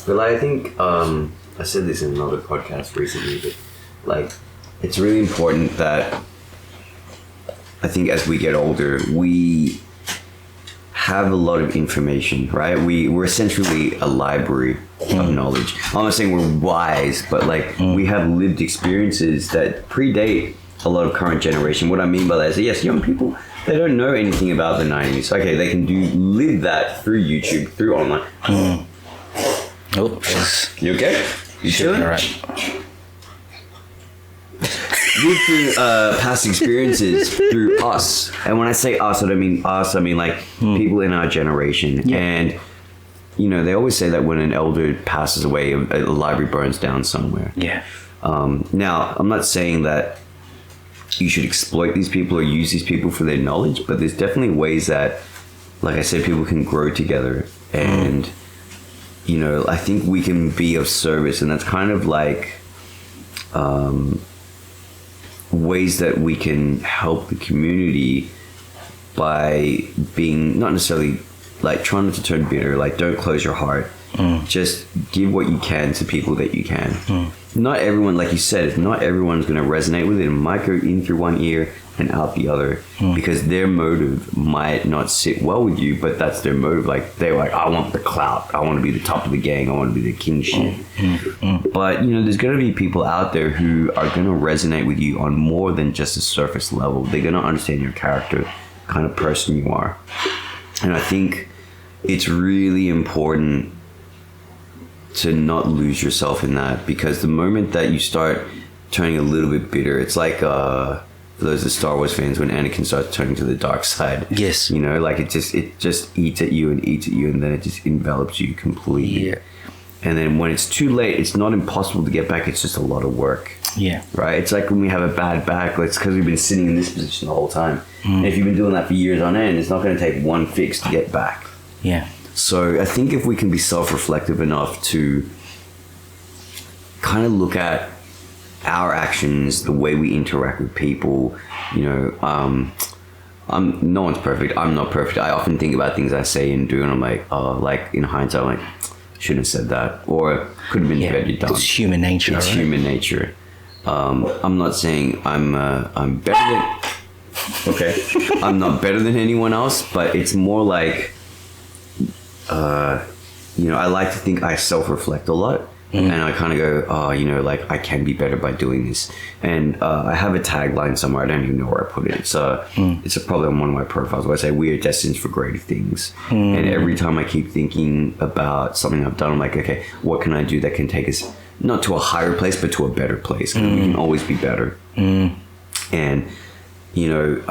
But like, I think I said this in another podcast recently, but like it's really important that I think as we get older, we have a lot of information, right? We're essentially a library of knowledge. I'm not saying we're wise, but like we have lived experiences that predate a lot of current generation. What I mean by that is, yes, young people, they don't know anything about the 90s. Okay, they can live that through YouTube, through online. Oh, you okay? You sure? All right. Live through past experiences through us. And when I say us, I don't mean us, I mean like people in our generation. Yeah. And, you know, they always say that when an elder passes away, a library burns down somewhere. Yeah. Now, I'm not saying that you should exploit these people or use these people for their knowledge, but there's definitely ways that, like I said, people can grow together. And, you know, I think we can be of service. And that's kind of like... ways that we can help the community by being not necessarily like trying not to turn bitter, like don't close your heart, just give what you can to people that you can. Not everyone, like you said, not everyone's going to resonate with it. It might go in through one ear and out the other because their motive might not sit well with you, but that's their motive. Like they're like, I want the clout, I want to be the top of the gang, I want to be the king shit. But you know, there's going to be people out there who are going to resonate with you on more than just a surface level. They're going to understand your character, the kind of person you are. And I think it's really important to not lose yourself in that, because the moment that you start turning a little bit bitter, it's like for those of Star Wars fans, when Anakin starts turning to the dark side. Yes. You know, like it just eats at you, and then it just envelops you completely. Yeah. And then when it's too late, it's not impossible to get back. It's just a lot of work. Yeah. Right? It's like when we have a bad back, it's because we've been sitting in this position the whole time. And if you've been doing that for years on end, it's not going to take one fix to get back. Yeah. So I think if we can be self-reflective enough to kind of look at our actions, the way we interact with people, you know, no one's perfect. I'm not perfect. I often think about things I say and do, and I'm like, oh, like in hindsight, I'm like, shouldn't have said that, or could have been better done. It's human nature. It's human nature. I'm not saying I'm better than. Okay, I'm not better than anyone else, but it's more like, you know, I like to think I self-reflect a lot. And I kind of go, oh, you know, like I can be better by doing this. And I have a tagline somewhere. I don't even know where I put it. It's probably on one of my profiles where I say, we are destined for greater things. And every time I keep thinking about something I've done, I'm like, okay, what can I do that can take us not to a higher place, but to a better place? We can always be better. And, you know,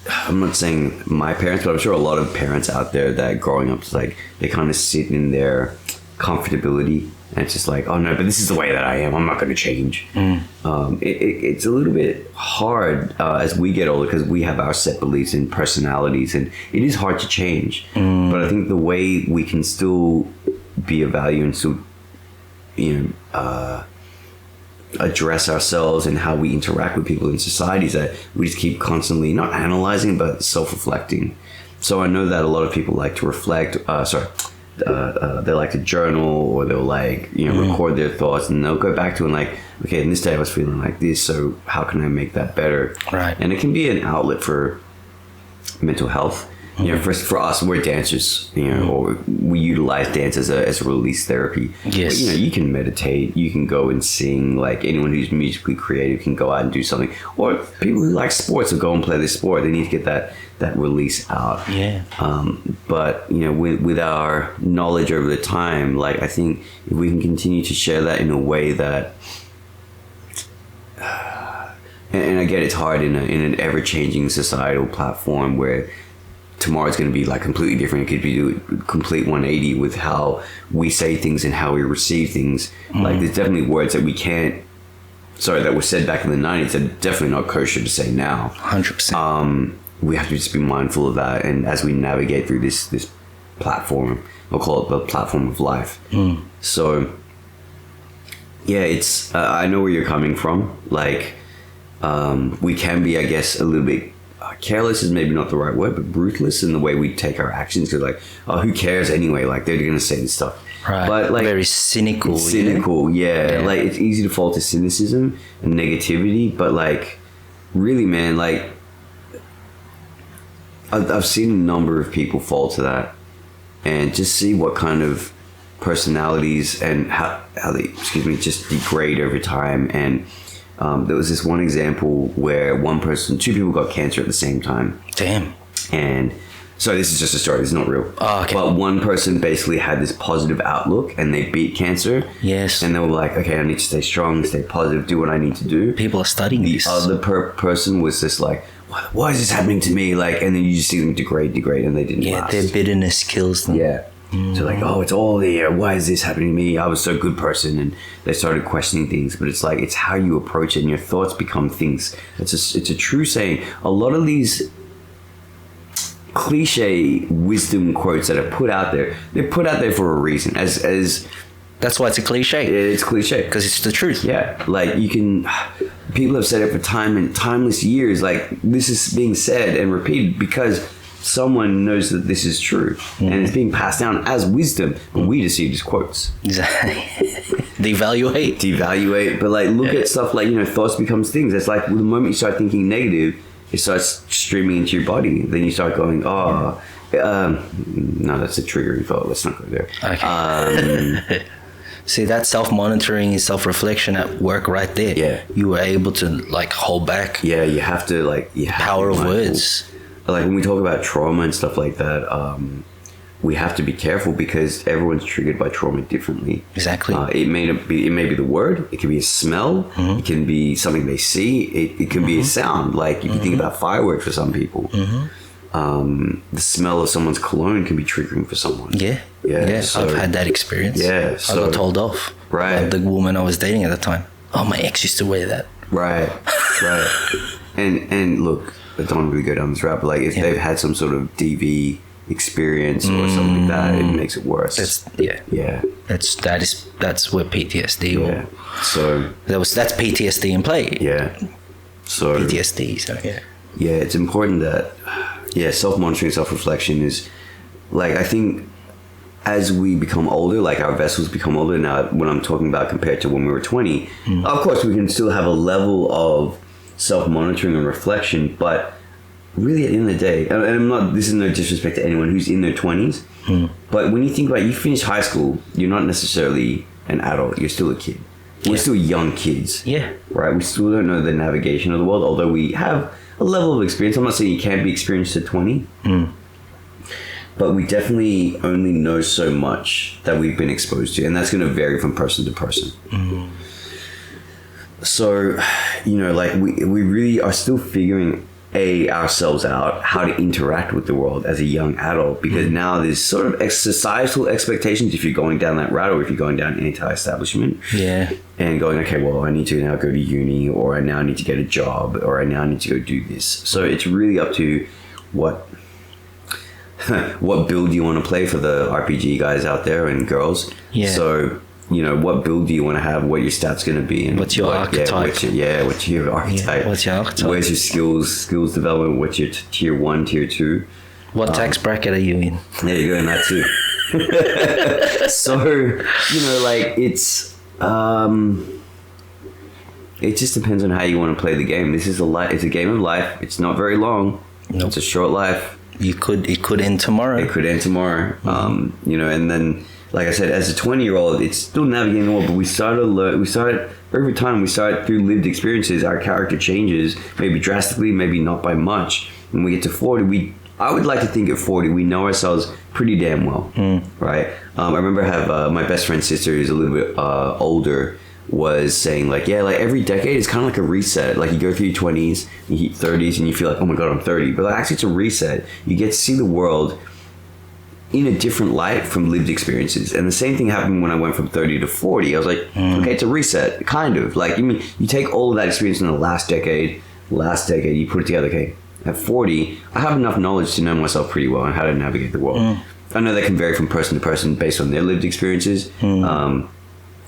I'm not saying my parents, but I'm sure a lot of parents out there that growing up, like they kind of sit in their comfortability. And it's just like, oh no, but this is the way that I am. I'm not going to change. It's a little bit hard as we get older because we have our set beliefs and personalities, and it is hard to change. But I think the way we can still be of value and still, you know, address ourselves and how we interact with people in society is that we just keep constantly not analyzing but self-reflecting. So I know that a lot of people like to reflect. They like to journal, or they'll like, you know, record their thoughts, and they'll go back to it and like, okay, in this day I was feeling like this, so how can I make that better? Right. And it can be an outlet for mental health. You know, for us, we're dancers, you know, or we utilize dance as a release therapy. Yes. But, you know, you can meditate, you can go and sing, like anyone who's musically creative can go out and do something. Or people who like sports will go and play their sport. They need to get that release out. Yeah. But, you know, with our knowledge over the time, like I think if we can continue to share that in a way that, and I get it's hard in an ever-changing societal platform where tomorrow's going to be like completely different. It could be a complete 180 with how we say things and how we receive things. Like there's definitely words that that were said back in the 90s that are definitely not kosher to say now. 100%. We have to just be mindful of that, and as we navigate through this platform, we'll call it the platform of life. So yeah, it's I know where you're coming from. Like we can be, I guess, a little bit careless is maybe not the right word, but ruthless in the way we take our actions. Because like, oh, who cares anyway? Like they're gonna say this stuff, Right. But like very cynical. Cynical, yeah. Like it's easy to fall to cynicism and negativity, but like, really, man, like I've seen a number of people fall to that, and just see what kind of personalities and how they just degrade over time. And there was this one example where two people got cancer at the same time. Damn. And so this is just a story, it's not real. Oh, okay. But one person basically had this positive outlook and they beat cancer. Yes. And they were like, okay, I need to stay strong, stay positive, do what I need to do. People are studying the this. Other person was just like, why is this happening to me? Like, and then you just see them degrade, and they didn't last. Their bitterness kills them. Yeah. So like, oh, it's all there. Why is this happening to me? I was so good person, and they started questioning things. But it's like, it's how you approach it, and your thoughts become things. It's a true saying. A lot of these cliche wisdom quotes that are put out there, they're put out there for a reason. As that's why it's a cliche. It's cliche because it's the truth. Yeah, like people have said it for timeless years. Like this is being said and repeated because someone knows that this is true, and it's being passed down as wisdom, but we just see it as quotes. Exactly. Devaluate. But like, look at stuff like, thoughts becomes things. It's like the moment you start thinking negative, it starts streaming into your body. Then you start going, no, that's a triggering thought. Let's not go there. Okay. See, that self-monitoring and self-reflection at work right there. Yeah. You were able to like hold back. Yeah, you have to power of words. Like when we talk about trauma and stuff like that, we have to be careful because everyone's triggered by trauma differently. Exactly. It may be the word. It can be a smell. It can be something they see. It can be a sound. Like if you think about fireworks for some people, the smell of someone's cologne can be triggering for someone. Yeah. So, I've had that experience. Yeah. I got told off. Right. By the woman I was dating at the time. Oh, my ex used to wear that. Right. And look, I don't want to really go down this route, but like if they've had some sort of DV experience or something like that, it makes it worse. That's where PTSD. Yeah. So that's PTSD in play. Yeah. So PTSD. So yeah. Yeah, it's important that self-monitoring, self-reflection is like, I think as we become older, like our vessels become older now. When I'm talking about compared to when we were 20, of course we can still have a level of self-monitoring and reflection, but really at the end of the day, and this is no disrespect to anyone who's in their 20s, but when you think about it, you finish high school, you're not necessarily an adult, you're still a kid. We're still young kids. Yeah. Right? We still don't know the navigation of the world, although we have a level of experience. I'm not saying you can't be experienced at 20, but we definitely only know so much that we've been exposed to, and that's going to vary from person to person. So, like we really are still figuring ourselves out how to interact with the world as a young adult, because now there's sort of societal expectations if you're going down that route, or if you're going down anti-establishment. Yeah. And going, okay, well, I need to now go to uni, or I now need to get a job, or I now need to go do this. So it's really up to what build you want to play for the RPG guys out there and girls. Yeah. So, what build do you want to have, what your stats going to be, and what's your archetype? What's your archetype? What's your archetype? Where's your skills development? What's your tier 1, tier 2? What tax bracket are you in? There you go, and that too. So, like it's it just depends on how you want to play the game. This is it's a game of life. It's not very long. Nope. It's a short life. It could end tomorrow. And then, like I said, as a 20-year-old, it's still navigating the world, but we started over time, we start through lived experiences, our character changes, maybe drastically, maybe not by much. When we get to 40, I would like to think at 40, we know ourselves pretty damn well, right? I remember my best friend's sister, who's a little bit older, was saying like every decade is kind of like a reset. Like you go through your 20s, you hit 30s, and you feel like, oh my god, I'm 30. But actually it's a reset. You get to see the world in a different light from lived experiences. And the same thing happened when I went from 30 to 40. I was like, okay, it's a reset, kind of. Like, you take all of that experience in the last decade, you put it together, okay, at 40, I have enough knowledge to know myself pretty well and how to navigate the world. I know that can vary from person to person based on their lived experiences,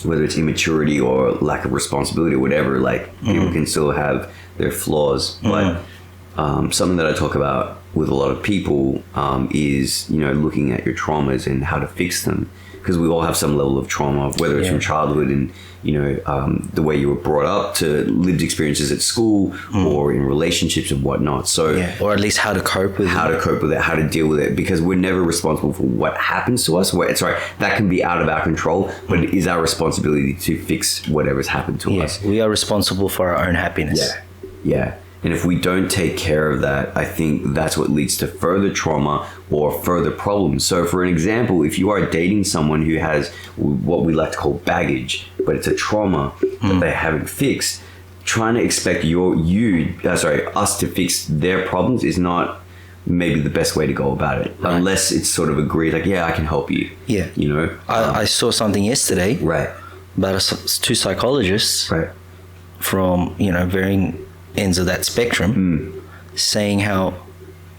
whether it's immaturity or lack of responsibility or whatever. Like, people can still have their flaws. But something that I talk about with a lot of people is, you know, looking at your traumas and how to fix them. Because we all have some level of trauma, whether it's from childhood and, you know, the way you were brought up, to lived experiences at school or in relationships and whatnot. So, or at least how to cope with how to deal with it, because we're never responsible for what happens to us. That can be out of our control, but it is our responsibility to fix whatever's happened to us. We are responsible for our own happiness. Yeah. And if we don't take care of that, I think that's what leads to further trauma or further problems. So for an example, if you are dating someone who has what we like to call baggage, but it's a trauma that they haven't fixed, trying to expect us to fix their problems is not maybe the best way to go about it. Right. Unless it's sort of agreed, like, yeah, I can help you. Yeah. You know? I saw something yesterday. Right. About two psychologists. Right. From, you know, varying ends of that spectrum, saying how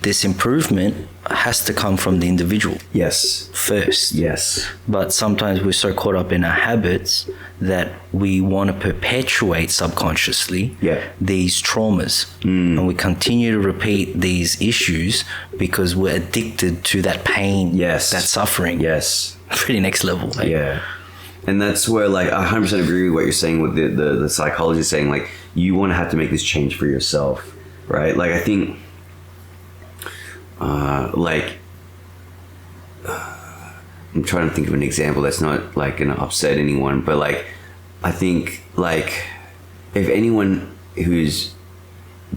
this improvement has to come from the individual. Yes. First. Yes. But sometimes we're so caught up in our habits that we want to perpetuate subconsciously these traumas. And we continue to repeat these issues because we're addicted to that pain, that suffering. Yes. Pretty next level. Like. Yeah. And that's where, like, I 100% agree with what you're saying with the psychologist saying, like, you want to have to make this change for yourself, right? Like, I think, I'm trying to think of an example that's not, like, going to upset anyone, but, like, I think, like, if anyone who's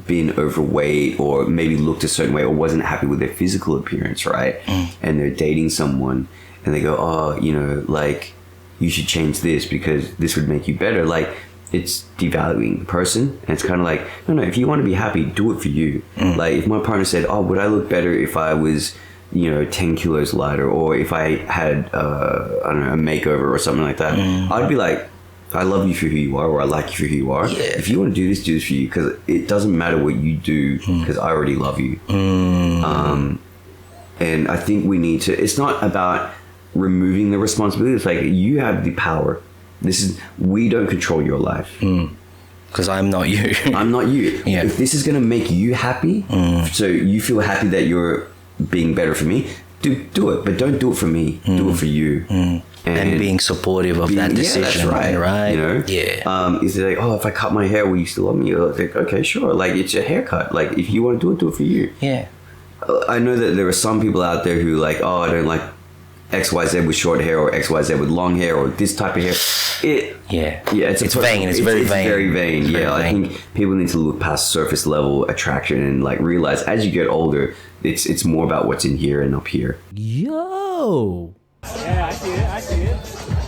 been overweight or maybe looked a certain way or wasn't happy with their physical appearance, right? And they're dating someone and they go, oh, you know, like, you should change this because this would make you better. Like, it's devaluing the person. And it's kind of like, no, if you want to be happy, do it for you. Like, if my partner said, oh, would I look better if I was, you know, 10 kilos lighter, or if I had, I don't know, a makeover or something like that, I'd be like, I love you for who you are, or I like you for who you are. Yeah. If you want to do this for you, because it doesn't matter what you do, because I already love you. And I think we need to, it's not about removing the responsibility. It's like, you have the power. We don't control your life. Because I'm not you. I'm not you. Yeah. If this is going to make you happy, so you feel happy that you're being better for me, do it. But don't do it for me. Do it for you. And being supportive of that decision. Yeah, that's right. You know? Yeah. Is it like, oh, if I cut my hair, will you still love me? You're like, okay, sure. Like, it's your haircut. Like, if you want to do it for you. Yeah. I know that there are some people out there who like, oh, I don't like XYZ with short hair or XYZ with long hair or this type of hair. It's vain. It's very vain. Very vain. I think people need to look past surface level attraction and like realize as you get older, it's more about what's in here and up here. Yo. Yeah, I see it.